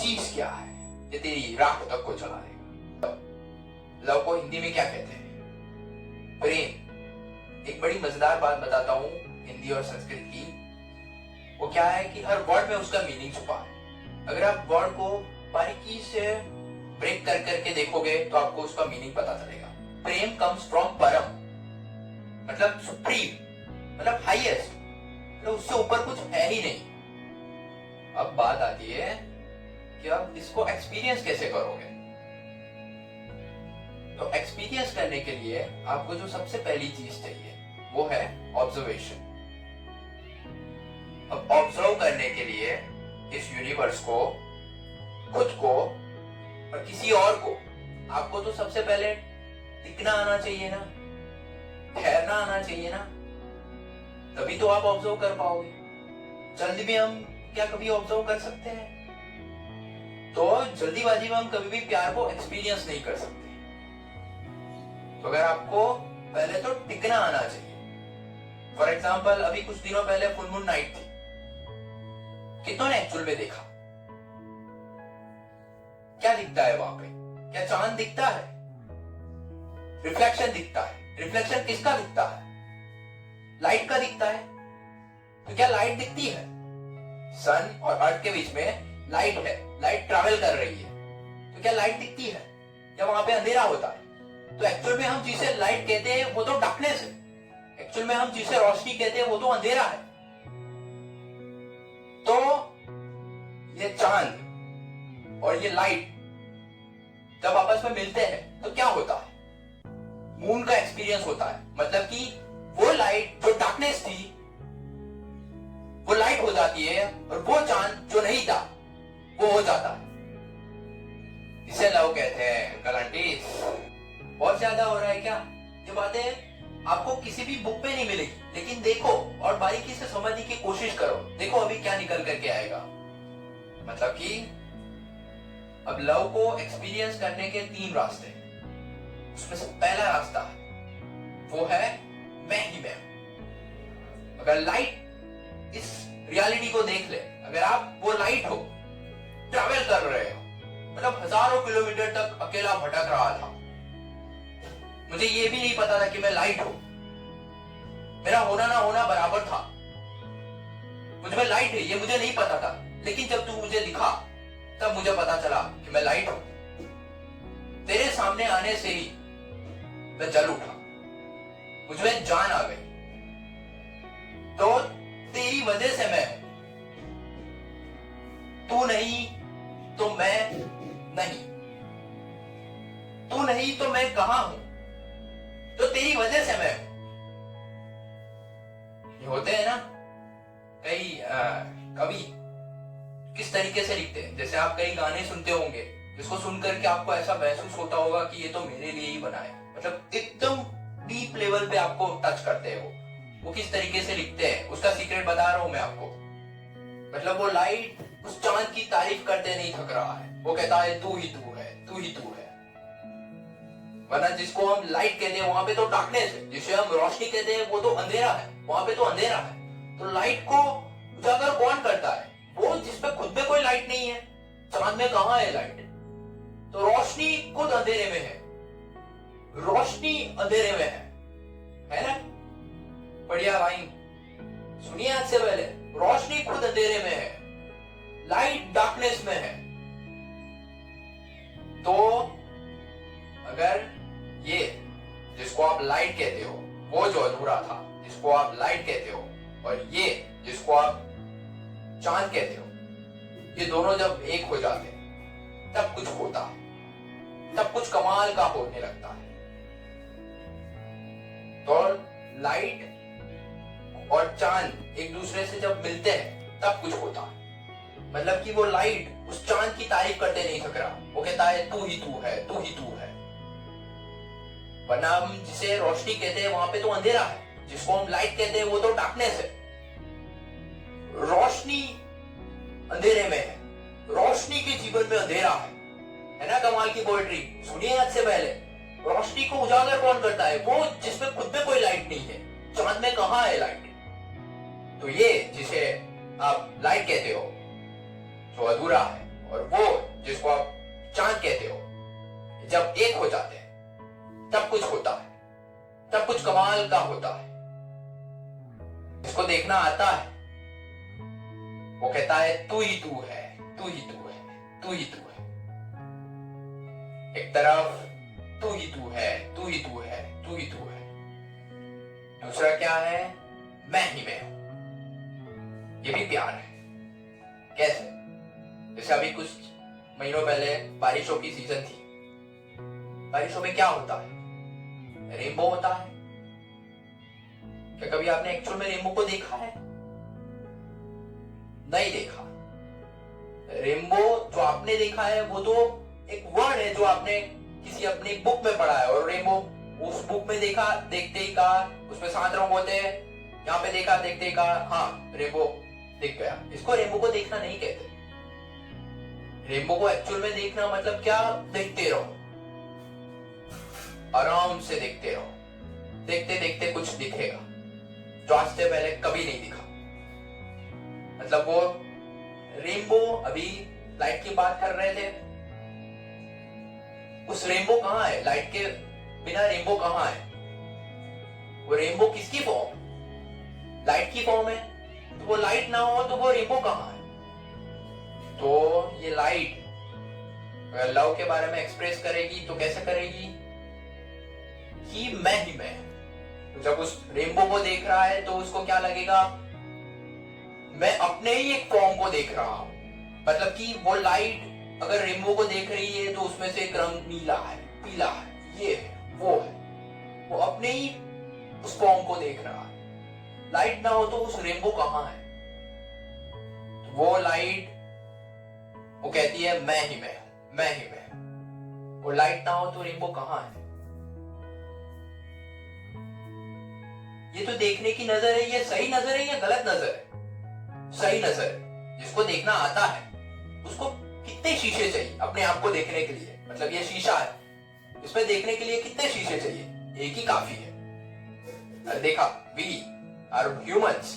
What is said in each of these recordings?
चीज क्या है जो तेरी राह तक को चला देगा? लव को हिंदी में क्या कहते हैं? प्रेम। एक बड़ी मजेदार बात बताता हूँ हिंदी और संस्कृत की। वो क्या है कि हर वर्ड में उसका मीनिंग छुपा है। अगर आप वर्ड को बारीकी से ब्रेक कर करके देखोगे तो आपको उसका मीनिंग पता चलेगा। प्रेम कम्स फ्रॉम परम, मतलब सुप्रीम, मतलब हाईएस्ट, मतलब उससे ऊपर कुछ है ही नहीं। अब बात आती है कि आप इसको एक्सपीरियंस कैसे करोगे। तो एक्सपीरियंस करने के लिए आपको जो सबसे पहली चीज चाहिए वो है ऑब्जर्वेशन। अब ऑब्जर्व करने के लिए इस यूनिवर्स को, खुद को और किसी और को आपको तो सबसे पहले टिकना आना चाहिए ना, ठहरना आना चाहिए ना, तभी तो आप ऑब्जर्व कर पाओगे। जल्दी में हम क्या कभी ऑब्जर्व कर सकते हैं? तो जल्दीबाजी में हम कभी भी प्यार को एक्सपीरियंस नहीं कर सकते। तो अगर आपको पहले तो टिकना आना चाहिए। फॉर एग्जाम्पल अभी कुछ दिनों पहले फुल मून नाइट थी, कितनों ने एक्चुअल में देखा? क्या दिखता है वहां पे? क्या चांद दिखता है? रिफ्लेक्शन दिखता है। रिफ्लेक्शन किसका दिखता है? लाइट का दिखता है। तो क्या लाइट दिखती है? सन और अर्थ के बीच में लाइट है, लाइट ट्रैवल कर रही है। तो क्या लाइट दिखती है? या वहां पे अंधेरा होता है? तो एक्चुअल में हम जिसे लाइट कहते हैं वो तो डार्कनेस है। एक्चुअल में हम जिसे रोशनी कहते हैं वो तो अंधेरा है। तो ये चांद और ये लाइट जब आपस में मिलते हैं तो क्या होता है? मून का एक्सपीरियंस होता है। मतलब कि वो लाइट जो डार्कनेस थी वो लाइट हो जाती है और वो चांद जो नहीं था वो हो जाता है। इसे लव कहते हैं अंकल आंटी। बहुत ज्यादा हो रहा है क्या? ये बातें आपको किसी भी बुक पे नहीं मिलेगी, लेकिन देखो और बारीकी से समझने की कोशिश करो। देखो अभी क्या निकल करके आएगा। मतलब कि अब लव को एक्सपीरियंस करने के 3 रास्ते हैं। उसमें से पहला रास्ता वो है मैं ही मैं। अगर लाइट इस रियलिटी को देख ले, अगर आप वो लाइट हो, ट्रैवल कर रहे हो, मतलब हजारों किलोमीटर तक अकेला भटक रहा था, मुझे ये भी नहीं पता था कि मैं लाइट हूं, मेरा होना ना होना बराबर था, मुझ में लाइट है ये मुझे नहीं पता था, लेकिन जब तू मुझे दिखा तब मुझे पता चला कि मैं लाइट हूं। तेरे सामने आने से ही मैं जल उठा, मुझ में जान आ गई। तो तेरी वजह से मैं हूं, तू नहीं तो मैं नहीं, तू नहीं तो मैं कहां हूं, तो तेरी वजह से मैं हूं। ये होते हैं ना कई कवि, किस तरीके से लिखते हैं। जैसे आप कई गाने सुनते होंगे जिसको सुनकर के आपको ऐसा महसूस होता होगा कि ये तो मेरे लिए ही बना है, मतलब एकदम डीप लेवल पे आपको टच करते हैं वो किस तरीके से लिखते हैं उसका सीक्रेट बता रहा हूं मैं आपको। मतलब वो लाइट उस चांद की तारीफ करते नहीं थक रहा है, वो कहता है तू ही तू है, तू ही तू है। वरना जिसको हम लाइट कहते हैं वहां पे तो डार्कनेस है, जिसे हम रोशनी कहते हैं वो तो अंधेरा है, वहां पे तो अंधेरा है। तो लाइट को उजागर कौन करता है? वो जिसपे खुद में कोई लाइट नहीं है। चांद में कहां है लाइट? तो रोशनी खुद अंधेरे में है, रोशनी अंधेरे में है ना? बढ़िया लाइन सुनिए आज से पहले। रोशनी खुद अंधेरे में है, लाइट डार्कनेस में है। तो अगर ये जिसको आप लाइट कहते हो वो जो अधूरा था, जिसको आप लाइट कहते हो, और ये जिसको आप चांद कहते हो, ये दोनों जब एक हो जाते हैं तब कुछ होता है, तब कुछ कमाल का होने लगता है। तो लाइट और चांद एक दूसरे से जब मिलते हैं तब कुछ होता है। मतलब कि वो लाइट उस चांद की तारीफ करते नहीं थक रहा, वो कहता है तू ही तू है, तू ही तू है। वरना हम जिसे रोशनी कहते हैं वहां पे तो अंधेरा है, जिसको हम लाइट कहते हैं वो तो डार्कनेस है। रोशनी अंधेरे में है, रोशनी के जीवन में अंधेरा है ना? कमाल की पोएट्री सुनिए आज से पहले। रोशनी को उजागर कौन करता है? वो जिसमें खुद में कोई लाइट नहीं है। चांद में कहां है लाइट? तो ये जिसे आप लाइट कहते हो जो अधूरा है, और वो कमाल का होता है, इसको देखना आता है, वो कहता है तू ही तू है, तू ही तू है, तू ही तू है। एक तरफ तू ही तू है, तू ही तू है, तू ही तू है। दूसरा क्या है? मैं ही मैं हूं। ये भी प्यार है। कैसे? जैसे अभी कुछ महीनों पहले बारिशों की सीजन थी। बारिशों में क्या होता है? रेनबो होता है। क्या कभी आपने एक्चुअल में रेनबो को देखा है? नहीं देखा। रेनबो जो आपने देखा है वो तो एक वर्ड है जो आपने किसी अपनी बुक में पढ़ा है, और रेनबो उस बुक में देखा, देखते ही कहा उसमें 7 रंग होते हैं, यहाँ पे देखा, देखते ही कहा हाँ रेनबो दिख गया। इसको रेनबो को देखना नहीं कहते। रेनबो को एक्चुअल में देखना मतलब क्या? देखते रहो, आराम से देखते रहो। देखते देखते कुछ दिखेगा जो आज से पहले कभी नहीं दिखा। मतलब वो रेनबो, अभी लाइट की बात कर रहे थे, उस रेनबो कहां है? लाइट के बिना रेनबो कहां है? वो रेनबो किसकी फॉर्म? लाइट की फॉर्म है। तो वो लाइट ना हो तो वो रेनबो कहां है? तो ये लाइट अगर लव के बारे में एक्सप्रेस करेगी तो कैसे करेगी? कि मैं ही मैं। तो जब उस रेनबो को देख रहा है तो उसको क्या लगेगा? मैं अपने ही एक फॉर्म को देख रहा हूं। मतलब कि वो लाइट अगर रेनबो को देख रही है तो उसमें से एक रंग नीला है, पीला है, ये है, वो है। वो अपने ही उस फॉर्म को देख रहा है। लाइट ना हो तो उस रेनबो कहां है? तो वो लाइट वो कहती है मैं ही मैं हूं, मैं ही मैं हूं। वो लाइट ना हो तो रेनबो कहां है? ये तो देखने की नजर है। ये सही नजर है या गलत नजर है? सही नजर है। जिसको देखना आता है उसको कितने शीशे चाहिए अपने आप को देखने के लिए? मतलब ये शीशा है, इसमें देखने के लिए कितने शीशे चाहिए? एक ही काफी है। देखा, वी आर ह्यूमंस,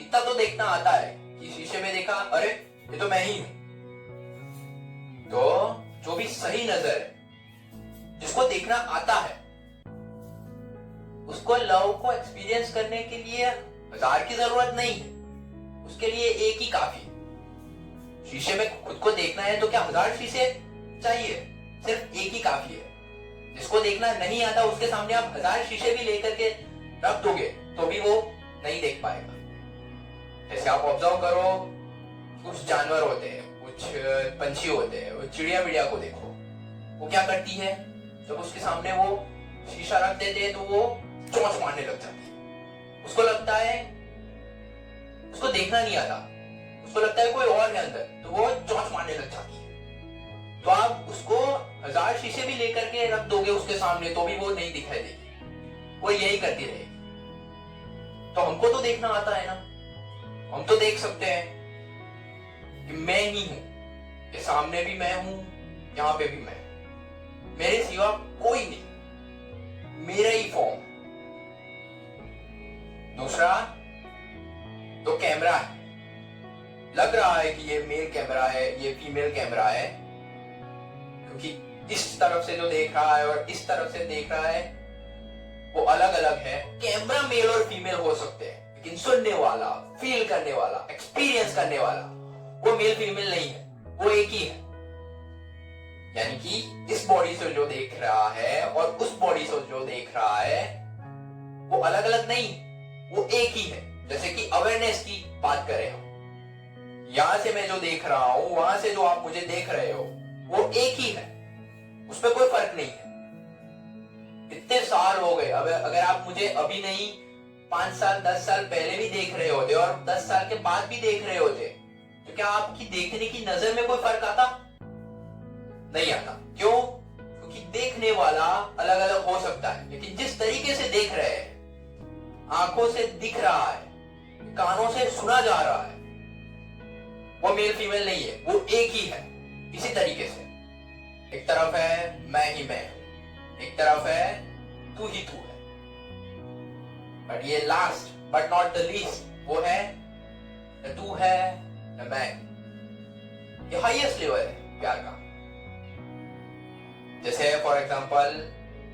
इतना तो देखना आता है कि शीशे में देखा, अरे ये तो मैं ही हूं। तो जो भी सही नजर है, जिसको देखना आता है, उसको लव को एक्सपीरियंस करने के लिए 1000 की जरूरत नहीं है। उसके लिए एक ही काफी। शीशे में खुद को देखना है तो क्या 1000 शीशे चाहिए? सिर्फ एक ही काफी है। जिसको देखना नहीं आता उसके सामने आप 1000 शीशे भी लेकर के रख दोगे तो भी वो नहीं देख पाएगा। जैसे आप ऑब्जर्व करो, कुछ जानवर होते हैं, कुछ पंछी होते हैं, वो चिड़िया विड़िया को देखो, वो क्या करती है? जब उसके सामने वो शीशा रख देते हैं तो वो चोंच मारने लग जाती है। उसको लगता है, उसको देखना नहीं आता, उसको लगता है कोई और है अंदर, तो वो चोंच मारने लग जाती है। तो आप उसको 1000 शीशे भी लेकर के रख दोगे उसके सामने तो भी वो नहीं दिखाई देगी, वो यही करती रहेगी। तो हमको तो देखना आता है ना, हम तो देख सकते हैं कि मैं ही हूं, ये सामने भी मैं हूं, यहां पे भी मैं, मेरे सिवा कोई नहीं, मेरा ही फॉर्म। दूसरा तो कैमरा है। लग रहा है कि ये मेल कैमरा है, ये फीमेल कैमरा है, क्योंकि इस तरफ से जो देख रहा है और इस तरफ से देख रहा है वो अलग अलग है। कैमरा मेल और फीमेल हो सकते हैं, लेकिन सुनने वाला, फील करने वाला, एक्सपीरियंस करने वाला वो मेल फीमेल नहीं है, वो एक ही है। यानी कि इस बॉडी से जो देख रहा है और उस बॉडी से जो देख रहा है वो अलग अलग नहीं, वो एक ही है। जैसे कि अवेयरनेस की बात करें हम, यहां से मैं जो देख रहा हूं, वहां से जो आप मुझे देख रहे हो, वो एक ही है, उसमें कोई फर्क नहीं है। इतने साल हो गए, अब अगर आप मुझे अभी नहीं 5 साल 10 साल पहले भी देख रहे होते और 10 साल के बाद भी देख रहे होते, तो क्या आपकी देखने की नजर में कोई फर्क आता? नहीं आता। क्यों? क्योंकि देखने वाला अलग अलग हो सकता है, लेकिन जिस तरीके से देख रहे हैं, आंखों से दिख रहा है, कानों से सुना जा रहा है, वो मेल फीमेल नहीं है, वो एक ही है। इसी तरीके से एक तरफ है मैं ही मैं, एक तरफ है तू ही तू है, बट ये last but not the least वो है न तू है न मैं। ये हाईएस्ट लेवल है प्यार का। जैसे फॉर एग्जांपल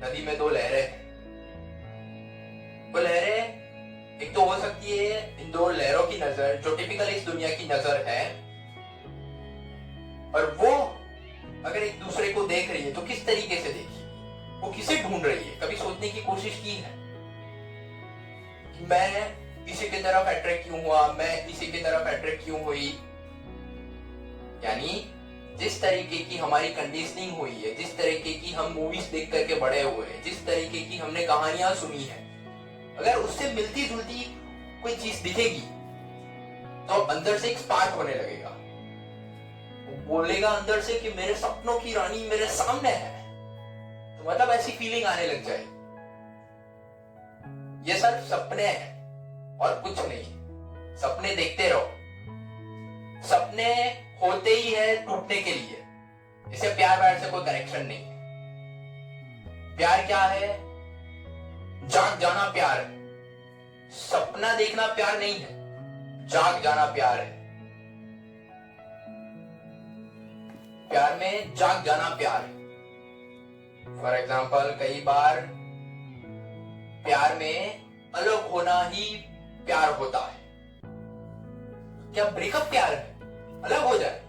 नदी में 2 लहरें हैं, वो लहरें एक तो हो सकती है इन दो लहरों की नजर जो टिपिकल इस दुनिया की नजर है, और वो अगर एक दूसरे को देख रही है तो किस तरीके से देखी, वो किसे ढूंढ रही है। कभी सोचने की कोशिश की है कि मैं इसी की तरफ अट्रैक्ट क्यों हुआ, मैं इसी की तरफ अट्रैक्ट क्यों हुई। यानी जिस तरीके की हमारी कंडीशनिंग हुई है, जिस तरीके की हम मूवीज देख करके बड़े हुए हैं, जिस तरीके की हमने कहानियां सुनी है, अगर उससे मिलती जुलती कोई चीज दिखेगी तो अंदर से एक स्पार्क होने लगेगा। वो बोलेगा अंदर से कि मेरे सपनों की रानी मेरे सामने है, तो मतलब ऐसी फीलिंग आने लग जाए। ये सिर्फ सपने हैं और कुछ नहीं। सपने देखते रहो, सपने होते ही है टूटने के लिए। इसे प्यार व्यार से कोई कनेक्शन नहीं है। प्यार क्या है? जाग जाना प्यार है। सपना देखना प्यार नहीं है, जाग जाना प्यार है। प्यार में जाग जाना प्यार है। फॉर एग्जाम्पल कई बार प्यार में अलग होना ही प्यार होता है। क्या ब्रेकअप प्यार है? अलग हो जाए।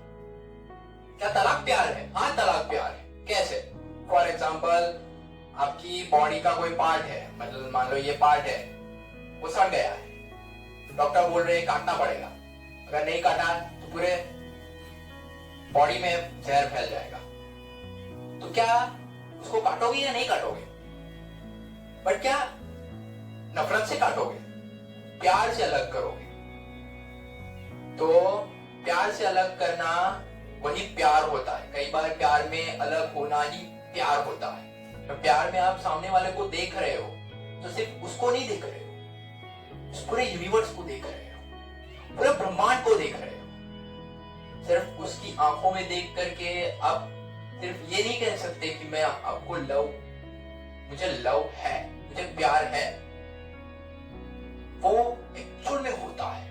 क्या तलाक प्यार है? हाँ, तलाक प्यार है। कैसे? फॉर एग्जाम्पल आपकी बॉडी का कोई पार्ट है, मतलब मान लो ये पार्ट है, वो सड़ गया है, डॉक्टर बोल रहे हैं काटना पड़ेगा, अगर नहीं काटा तो पूरे बॉडी में जहर फैल जाएगा। तो क्या उसको काटोगे या नहीं काटोगे? बट क्या नफरत से काटोगे? प्यार से अलग करोगे। तो प्यार से अलग करना वही प्यार होता है। कई बार प्यार में अलग होना ही प्यार होता है। तो प्यार में आप सामने वाले को देख रहे हो तो सिर्फ उसको नहीं देख रहे हो, उस पूरे यूनिवर्स को देख रहे हो, पूरे ब्रह्मांड को देख रहे हो। सिर्फ उसकी आंखों में देख करके आप सिर्फ ये नहीं कह सकते कि मैं आपको मुझे लव है, मुझे प्यार है। वो एक्चुअल में होता है,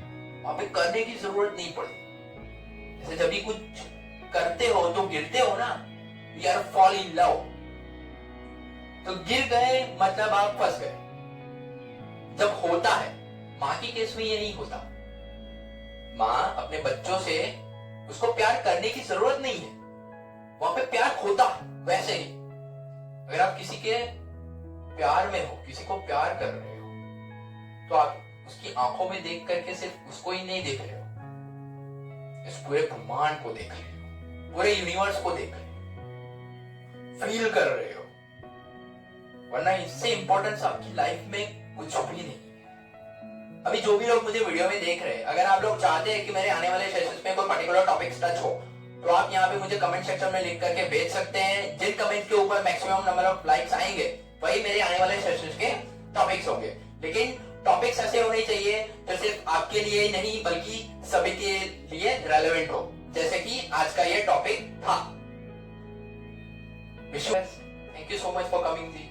वहां पे करने की जरूरत नहीं पड़ती। जैसे जब भी कुछ करते हो तो गिरते हो ना, you are fall in love, तो गिर गए मतलब आप फंस गए। जब होता है, माँ के केस में ये नहीं होता। माँ अपने बच्चों से उसको प्यार करने की जरूरत नहीं है, वहां पे प्यार होता है। वैसे ही अगर आप किसी के प्यार में हो, किसी को प्यार कर रहे हो, तो आप उसकी आंखों में देख करके सिर्फ उसको ही नहीं देख रहे हो, इस पूरे ब्रह्मांड को देख रहे हो, पूरे यूनिवर्स को देख रहे हो, फील कर रहे हो। वरना इससे इंपॉर्टेंस आपकी लाइफ में कुछ भी नहीं है। अभी जो भी लोग मुझे वीडियो में देख रहे हैं, अगर आप लोग चाहते हैं कि मेरे आने वाले सेशंस में कोई पर्टिकुलर टॉपिक्स टच हो, तो आप यहाँ पे मुझे कमेंट सेक्शन में लिख करके भेज सकते हैं। जिन कमेंट के ऊपर मैक्सिमम नंबर ऑफ लाइक्स आएंगे वही मेरे आने वाले सेशंस के टॉपिक्स होंगे। लेकिन टॉपिक्स ऐसे होने चाहिए जो सिर्फ आपके लिए ही नहीं बल्कि सभी के लिए रेलेवेंट हो, जैसे कि आज का ये टॉपिक था। Thank you so much for coming ji.